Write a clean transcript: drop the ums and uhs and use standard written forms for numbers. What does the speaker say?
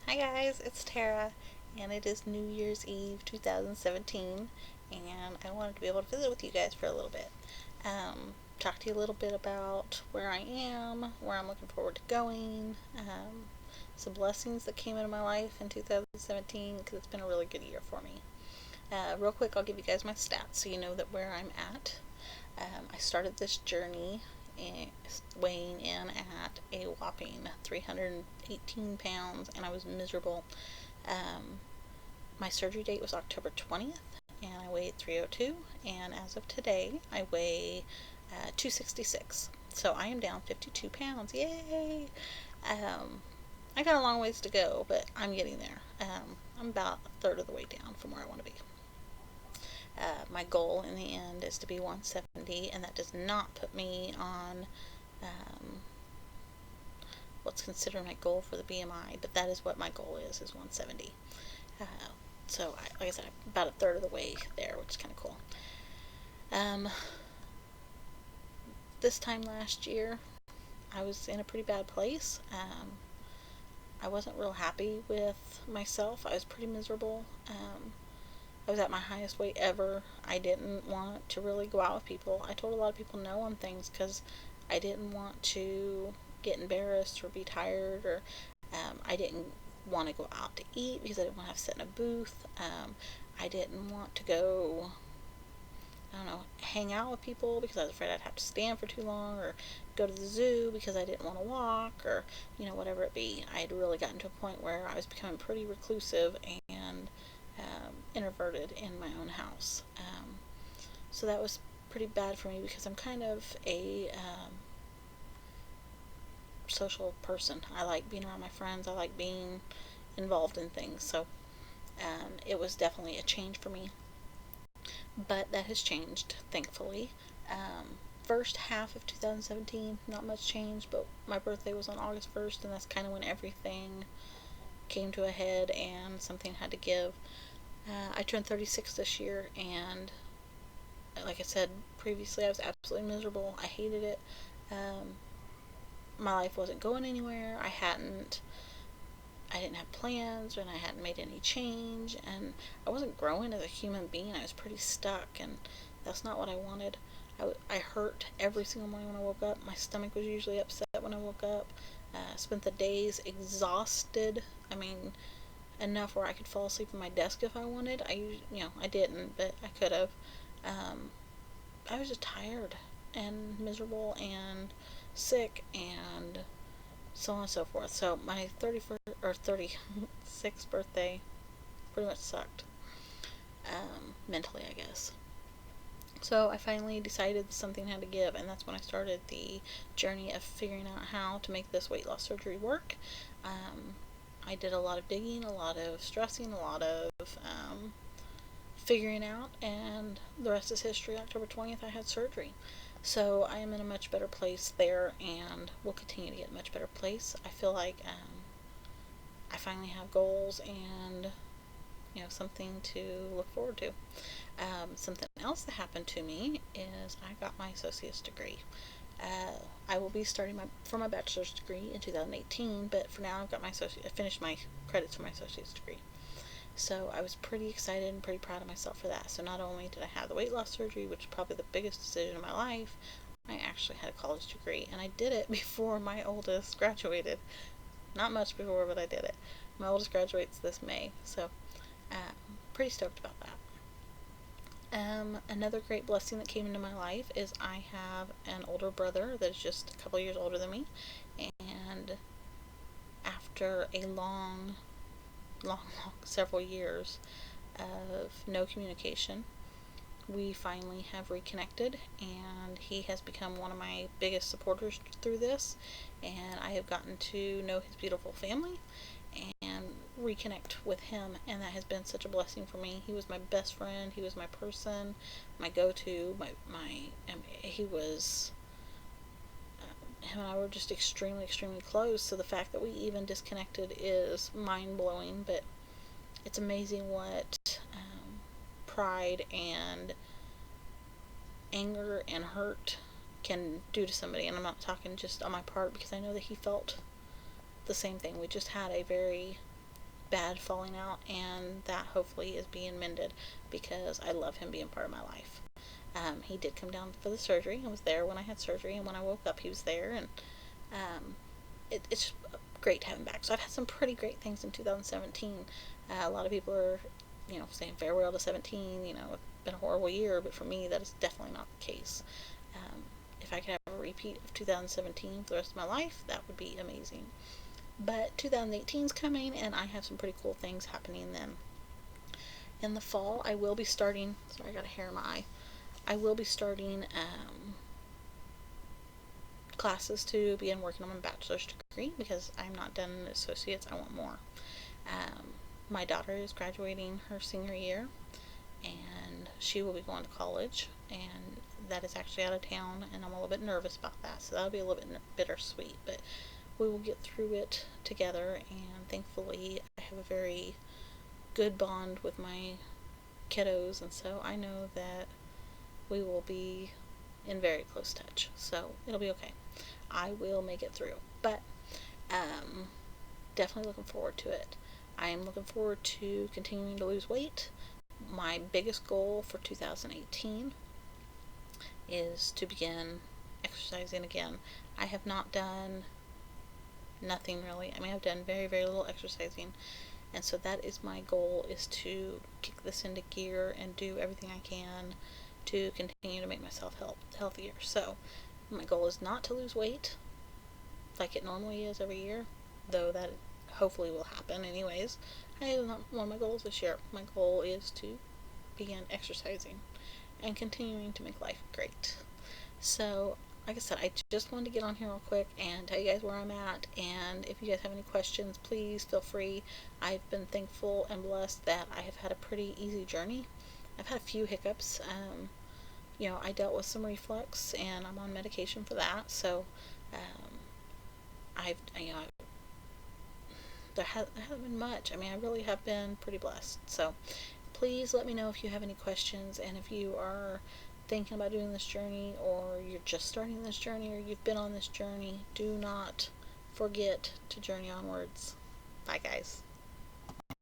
Hi guys, it's Tara, and it is New Year's Eve 2017, and I wanted to be able to visit with you guys for a little bit. Talk to you a little bit about where I am, where I'm looking forward to going, some blessings that came into my life in 2017, because it's been a really good year for me. Real quick, I'll give you guys my stats so you know that where I'm at. I started this journey weighing in at a whopping 318 pounds, and I was miserable. Um, my surgery date was October 20th, and I weighed 302, and as of today, I weigh 266. So I am down 52 pounds. Yay! I got a long ways to go, but I'm getting there. I'm about a third of the way down from where I want to be. My goal in the end is to be 170, and that does not put me on what's considered my goal for the BMI, but that is what my goal is 170. Uh, so, like I said, I'm about a third of the way there, which is kind of cool. This time last year, I was in a pretty bad place. I wasn't real happy with myself. I was pretty miserable. I was at my highest weight ever. I didn't want to really go out with people. I told a lot of people no on things because I didn't want to get embarrassed or be tired, or I didn't want to go out to eat because I didn't want to have to sit in a booth. I didn't want to go, I don't know, hang out with people because I was afraid I'd have to stand for too long, or go to the zoo because I didn't want to walk, or, whatever it be. I had really gotten to a point where I was becoming pretty reclusive and introverted in my own house. So that was pretty bad for me because I'm kind of a social person. I like being around my friends. I like being involved in things. So it was definitely a change for me. But that has changed, thankfully. First half of 2017, not much change, but my birthday was on August 1st, and that's kind of when everything came to a head and something had to give. I turned 36 this year, and like I said previously, I was absolutely miserable. I hated it. My life wasn't going anywhere. I didn't have plans, and I hadn't made any change, and I wasn't growing as a human being. I was pretty stuck, and that's not what I wanted. I hurt every single morning when I woke up. My stomach was usually upset when I woke up. Spent the days exhausted. I mean, enough where I could fall asleep at my desk if I wanted. I didn't, but I could have. I was just tired and miserable and sick and so on and so forth. So my 31st or 36th birthday pretty much sucked, mentally, I guess. So I finally decided something had to give, and that's when I started the journey of figuring out how to make this weight loss surgery work. I did a lot of digging, a lot of stressing, a lot of figuring out, and the rest is history. October 20th, I had surgery. So I am in a much better place there, and will continue to get a much better place. I feel like I finally have goals and something to look forward to. Something else that happened to me is I got my associate's degree. I will be starting for my bachelor's degree in 2018, but for now I finished my credits for my associate's degree. So I was pretty excited and pretty proud of myself for that. So not only did I have the weight loss surgery, which is probably the biggest decision of my life, I actually had a college degree, and I did it before my oldest graduated. Not much before, but I did it. My oldest graduates this May, so pretty stoked about that. Another great blessing that came into my life is I have an older brother that is just a couple years older than me, and after a long, several years of no communication, we finally have reconnected, and he has become one of my biggest supporters through this, and I have gotten to know his beautiful family and reconnect with him, and that has been such a blessing for me. He was my best friend. He was my person, my go-to, he was, him and I were just extremely, extremely close. So the fact that we even disconnected is mind-blowing, but it's amazing what pride and anger and hurt can do to somebody. And I'm not talking just on my part, because I know that he felt the same thing. We just had a very bad falling out, and that hopefully is being mended because I love him being part of my life. He did come down for the surgery. I was there when I had surgery, and when I woke up, he was there, and um, it's great to have him back. So I've had some pretty great things in 2017. A lot of people are, saying farewell to 17. It's been a horrible year, but for me, that is definitely not the case. If I could have a repeat of 2017 for the rest of my life, that would be amazing. But 2018 is coming, and I have some pretty cool things happening then. In the fall, I will be starting. Sorry, I got a hair in my eye. I will be starting classes to begin working on my bachelor's degree because I'm not done in associates. I want more. My daughter is graduating her senior year, and she will be going to college, and that is actually out of town, and I'm a little bit nervous about that, so that'll be a little bit bittersweet, but we will get through it together, and thankfully I have a very good bond with my kiddos, and so I know that we will be in very close touch, so it'll be okay. I will make it through, but definitely looking forward to it. I am looking forward to continuing to lose weight. My biggest goal for 2018 is to begin exercising again. I have not done nothing really. I mean, I've done very, very little exercising, and so that is my goal, is to kick this into gear and do everything I can to continue to make myself healthier. So my goal is not to lose weight like it normally is every year, though that hopefully will happen anyways. It's not one of my goals this year. My goal is to begin exercising and continuing to make life great. So, like I said, I just wanted to get on here real quick and tell you guys where I'm at, and if you guys have any questions, please feel free. I've been thankful and blessed that I have had a pretty easy journey. I've had a few hiccups. I dealt with some reflux, and I'm on medication for that, so I've, there hasn't been much. I mean, I really have been pretty blessed. So please let me know if you have any questions, and if you are thinking about doing this journey, or you're just starting this journey, or you've been on this journey, do not forget to journey onwards. Bye, guys.